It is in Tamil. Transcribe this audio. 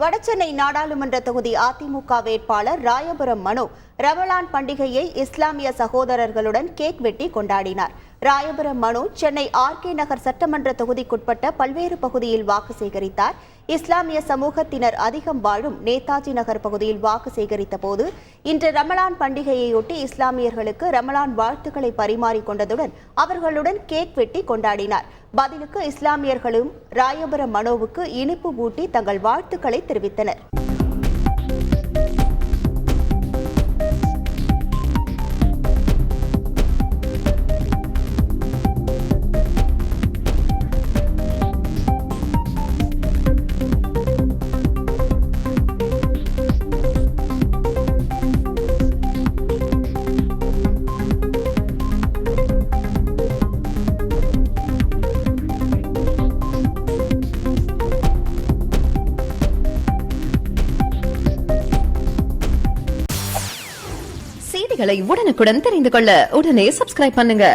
வடசென்னை நாடாளுமன்ற தொகுதி அதிமுக வேட்பாளர் ராயபுரம் மனு ரமலான் பண்டிகையை இஸ்லாமிய சகோதரர்களுடன் கேக் வெட்டி கொண்டாடினார். ராயபுரம் மனு சென்னை ஆர்கே நகர் சட்டமன்ற தொகுதிக்குட்பட்ட பல்வேறு பகுதியில் வாக்கு சேகரித்தார். இஸ்லாமிய சமூகத்தினர் அதிகம் வாழும் நேதாஜி நகர் பகுதியில் வாக்கு சேகரித்த போது இன்று ரமலான் பண்டிகையையொட்டி இஸ்லாமியர்களுக்கு ரமலான் வாழ்த்துக்களை பரிமாறிக்கொண்டதுடன் அவர்களுடன் கேக் வெட்டி கொண்டாடினார். பதிலுக்கு இஸ்லாமியர்களும் ராயபுரம் மனோவுக்கு இனிப்பு ஊட்டி தங்கள் வாழ்த்துக்களை தெரிவித்தனர். செய்திகளை உடனுக்குடன் தெரிந்து கொள்ள உடனே சப்ஸ்கிரைப் பண்ணுங்க.